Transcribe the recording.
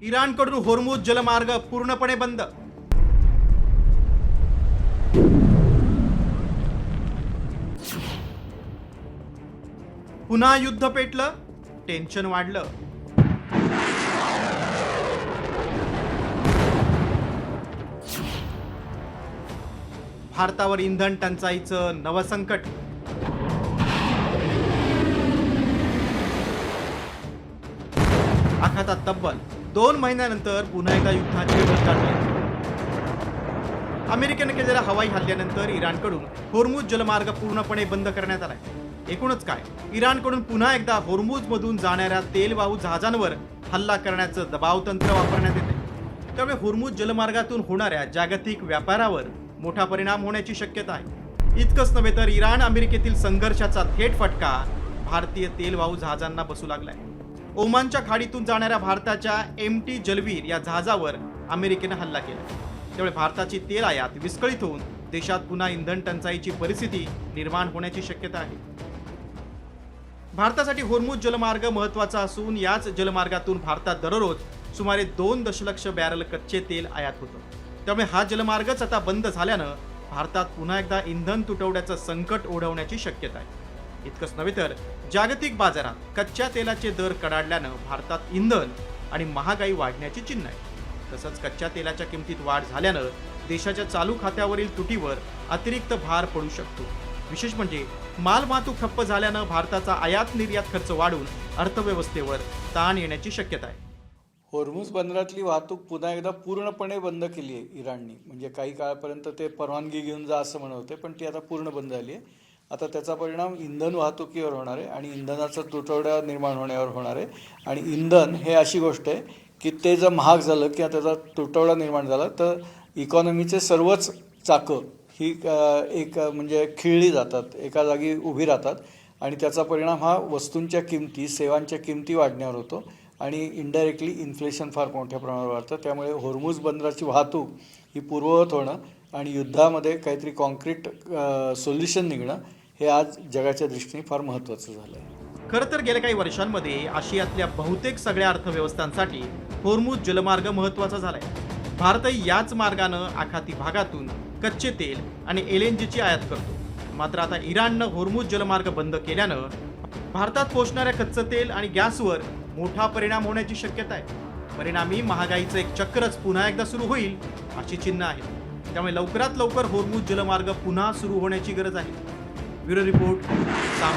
इराणकडून होर्मुझ जलमार्ग पूर्णपणे बंद. पुन्हा युद्ध पेटलं, टेन्शन वाढलं. भारतावर इंधन टंचाईचं नवं संकट. आखातात तब्बल 2 महिन्यानंतर पुन्हा एकदा युद्धाची वेळ काढली. अमेरिकेने केलेल्या हवाई हल्ल्यानंतर इराणकडून होर्मुझ जलमार्ग पूर्णपणे बंद करण्यात आलाय. एकूणच काय, इराणकडून पुन्हा एकदा होर्मुझमधून जाणाऱ्या तेलवाहू जहाजांवर हल्ला करण्याचं दबाव तंत्र वापरण्यात येते. त्यामुळे होर्मुझ जलमार्गातून होणाऱ्या जागतिक व्यापारावर मोठा परिणाम होण्याची शक्यता आहे. इतकंच नव्हे तर इराण अमेरिकेतील संघर्षाचा थेट फटका भारतीय तेलवाहू जहाजांना बसू लागलाय. ओमानच्या खाडीतून जाणाऱ्या भारताच्या MT जलवीर या जहाजावर अमेरिकेनं हल्ला केला. त्यामुळे भारताची तेल आयात विस्कळीत होऊन देशात पुन्हा इंधन टंचाईची परिस्थिती निर्माण होण्याची शक्यता आहे. भारतासाठी होर्मुझ जलमार्ग महत्त्वाचा असून याच जलमार्गातून भारतात दररोज सुमारे 2 दशलक्ष बॅरल कच्चे तेल आयात होतं. त्यामुळे हा जलमार्गच आता बंद झाल्यानं भारतात पुन्हा एकदा इंधन तुटवड्याचं संकट ओढवण्याची शक्यता आहे. इतकंच नव्हे तर जागतिक बाजारात कच्च्या तेलाचे दर कडाडल्यानं भारतात इंधन आणि महागाई वाढण्याची चिन्ह आहे. तसंच कच्च्या तेलाच्या किमतीत वाढ झाल्यानं देशाच्या चालू खात्यावरील तुटीवर अतिरिक्त भार पडू शकतो. विशेष म्हणजे मालवाहतूक ठप्प झाल्यानं भारताचा आयात निर्यात खर्च वाढून अर्थव्यवस्थेवर ताण येण्याची शक्यता आहे. होर्मुझ बंदरातली वाहतूक पुन्हा एकदा पूर्णपणे बंद केली आहे इराणनी. म्हणजे काही काळापर्यंत ते परवानगी घेऊन जा असं म्हणत होते, पण ती आता पूर्ण बंद झाली आहे. आता त्याचा परिणाम इंधन वाहतुकीवर होणार आहे आणि इंधनाचा तुटवडा निर्माण होण्यावर होणार आहे. आणि इंधन हे अशी गोष्ट आहे की ते जर महाग झालं किंवा त्याचा तुटवडा निर्माण झाला तर इकॉनॉमीचे सर्वच चाकं ही एक म्हणजे खिळली जातात, एका जागी उभी राहतात आणि त्याचा परिणाम हा वस्तूंच्या किमती, सेवांच्या किमती वाढण्यावर होतो आणि इनडायरेक्टली इन्फ्लेशन फार मोठ्या प्रमाणावर वाढतं. त्यामुळे होर्मुझ बंदराची वाहतूक ही पूर्ववत होणं आणि युद्धामध्ये काहीतरी कॉन्क्रीट सोल्युशन निघणं हे आज जगाच्या दृष्टीने फार महत्त्वाचं झालं आहे. खरं तर गेल्या काही वर्षांमध्ये आशियातल्या बहुतेक सगळ्या अर्थव्यवस्थांसाठी होर्मुझ जलमार्ग महत्त्वाचा झालाय. भारतही याच मार्गानं आखाती भागातून कच्चे तेल आणि LNGची आयात करतो. मात्र आता इराणनं होर्मुझ जलमार्ग बंद केल्यानं भारतात पोहोचणाऱ्या कच्चं तेल आणि गॅसवर मोठा परिणाम होण्याची शक्यता आहे. परिणामी महागाईचं एक चक्रच पुन्हा एकदा सुरू होईल अशी चिन्ह आहे. त्यामुळे लवकरात लवकर होर्मुझ जलमार्ग पुन्हा सुरू होण्याची गरज आहे. ब्युरो रिपोर्ट, साम.